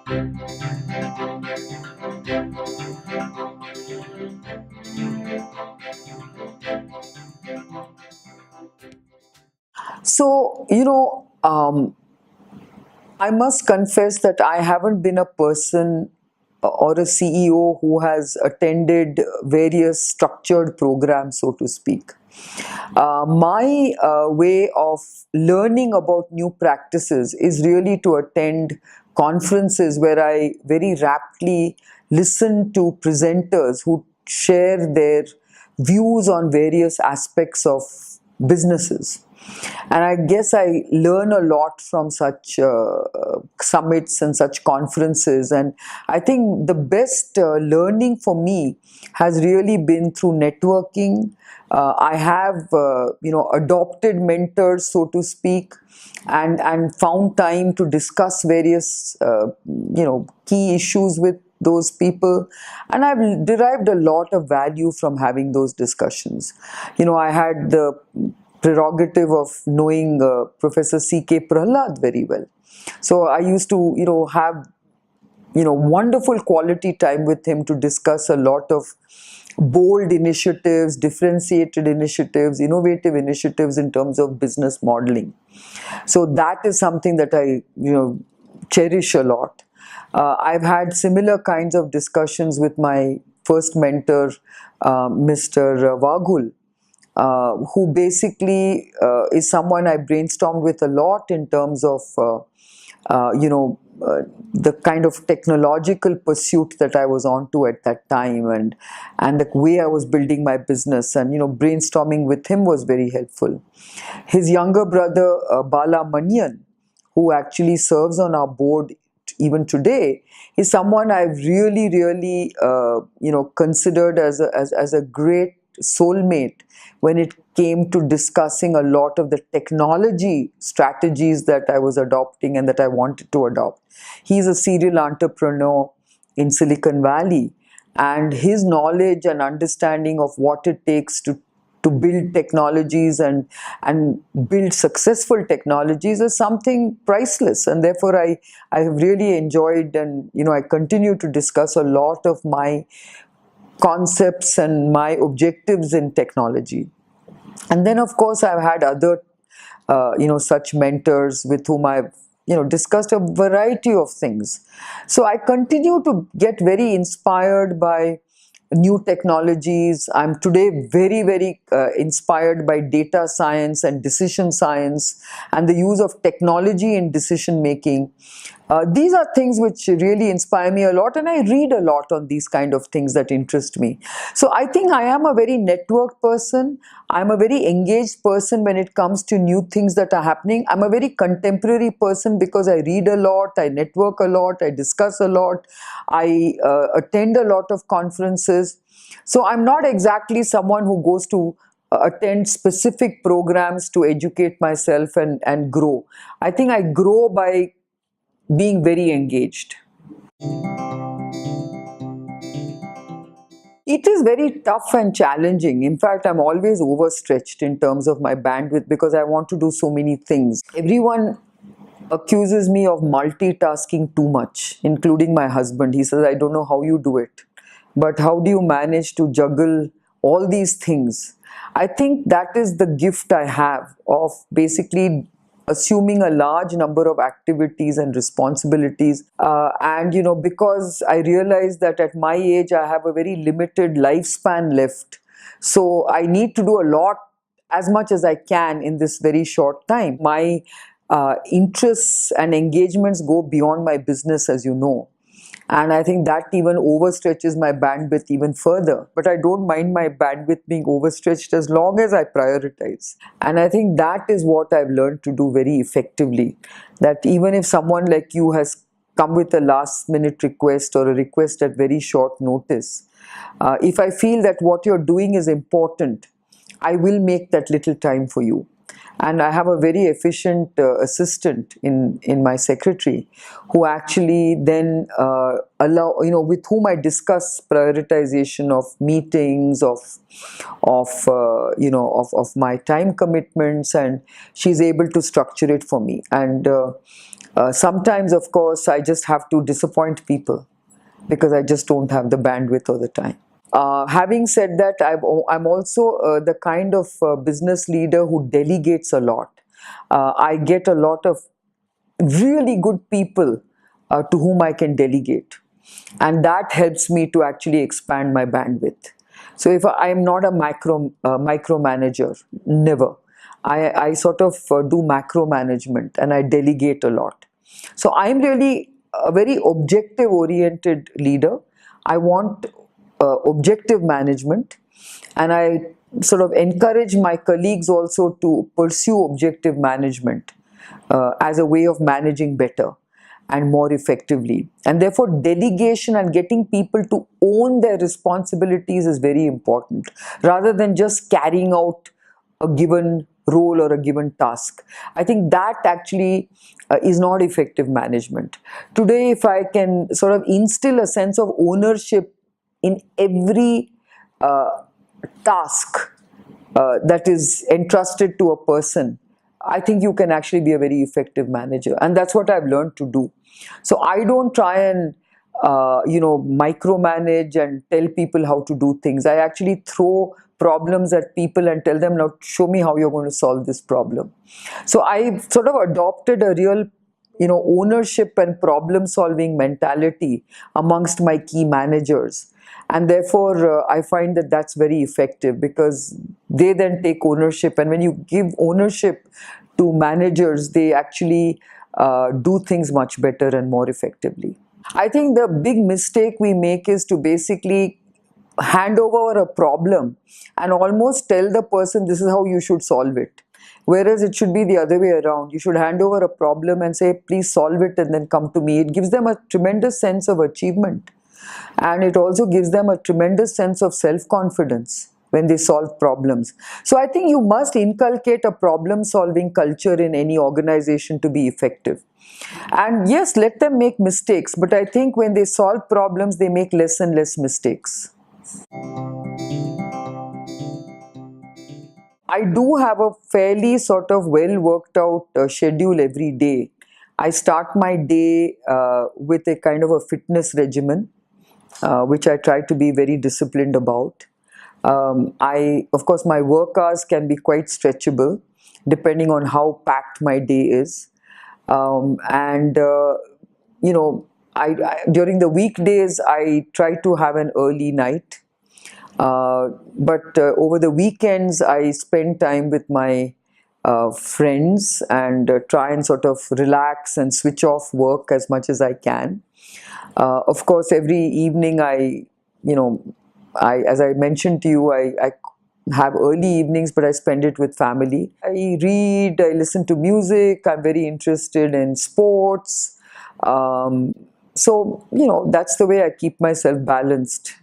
So, I must confess that I haven't been a person or a CEO who has attended various structured programs, so to speak. My way of learning about new practices is really to attend conferences where I very raptly listen to presenters who share their views on various aspects of businesses. And I guess I learn a lot from such summits and such conferences. And I think the best learning for me has really been through networking. I have, adopted mentors, so to speak, and found time to discuss various, key issues with those people, and I've derived a lot of value from having those discussions. I had the prerogative of knowing Professor C.K. Prahlad very well. So I used to, have, wonderful quality time with him to discuss a lot of bold initiatives, differentiated initiatives, innovative initiatives in terms of business modeling. So that is something that I, cherish a lot. I've had similar kinds of discussions with my first mentor, Mr. Vaghul, who basically is someone I brainstormed with a lot in terms of, the kind of technological pursuit that I was onto at that time, and the way I was building my business, and brainstorming with him was very helpful. His younger brother, Bala Manian, who actually serves on our board even today, is someone I've really, considered as a great soulmate when it came to discussing a lot of the technology strategies that I was adopting and that I wanted to adopt. He's a serial entrepreneur in Silicon Valley, and his knowledge and understanding of what it takes to build technologies and build successful technologies is something priceless. And therefore I have really enjoyed, and I continue to discuss a lot of my concepts and my objectives in technology. And then of course I've had other such mentors with whom I've discussed a variety of things. So I continue to get very inspired by new technologies. I'm today very inspired by data science and decision science and the use of technology in decision making. These are things which really inspire me a lot, and I read a lot on these kind of things that interest me. So I think I am a very networked person. I'm a very engaged person when it comes to new things that are happening. I'm a very contemporary person because I read a lot, I network a lot, I discuss a lot, I attend a lot of conferences. So I'm not exactly someone who goes to attend specific programs to educate myself and grow. I think I grow by being very engaged. It is very tough and challenging. In fact, I'm always overstretched in terms of my bandwidth because I want to do so many things. Everyone accuses me of multitasking too much, including my husband. He says, I don't know how you do it, but how do you manage to juggle all these things? I think that is the gift I have of basically assuming a large number of activities and responsibilities, and because I realize that at my age I have a very limited lifespan left, so I need to do a lot, as much as I can in this very short time. My interests and engagements go beyond my business, as you know. And I think that even overstretches my bandwidth even further. But I don't mind my bandwidth being overstretched as long as I prioritize. And I think that is what I've learned to do very effectively. That even if someone like you has come with a last minute request or a request at very short notice, if I feel that what you're doing is important, I will make that little time for you. And I have a very efficient assistant in my secretary, who actually then with whom I discuss prioritization of meetings, of my time commitments, and she's able to structure it for me. And sometimes, of course, I just have to disappoint people because I just don't have the bandwidth all the time. Having said that, I'm also the kind of business leader who delegates a lot. I get a lot of really good people to whom I can delegate, and that helps me to actually expand my bandwidth. So if I am not a micromanager, never. I sort of do macro management, and I delegate a lot. So I'm really a very objective oriented leader. I want objective management, and I sort of encourage my colleagues also to pursue objective management as a way of managing better and more effectively. And therefore, delegation and getting people to own their responsibilities is very important, rather than just carrying out a given role or a given task. I think that actually is not effective management. Today, if I can sort of instill a sense of ownership in every task that is entrusted to a person, I think you can actually be a very effective manager. And that's what I've learned to do. So I don't try and micromanage and tell people how to do things. I actually throw problems at people and tell them, now show me how you're going to solve this problem. So I sort of adopted a real ownership and problem solving mentality amongst my key managers. And therefore, I find that that's very effective, because they then take ownership. And when you give ownership to managers, they actually do things much better and more effectively. I think the big mistake we make is to basically hand over a problem and almost tell the person this is how you should solve it. Whereas it should be the other way around. You should hand over a problem and say, please solve it and then come to me. It gives them a tremendous sense of achievement. And it also gives them a tremendous sense of self-confidence when they solve problems. So I think you must inculcate a problem-solving culture in any organization to be effective. And yes, let them make mistakes, but I think when they solve problems, they make less and less mistakes. I do have a fairly sort of well worked out schedule every day. I start my day with a kind of a fitness regimen, which I try to be very disciplined about. Of course, my work hours can be quite stretchable depending on how packed my day is. During the weekdays, I try to have an early night. But over the weekends, I spend time with my friends and try and sort of relax and switch off work as much as I can. Of course, every evening as I mentioned to you, I have early evenings, but I spend it with family. I read, I listen to music, I'm very interested in sports. That's the way I keep myself balanced.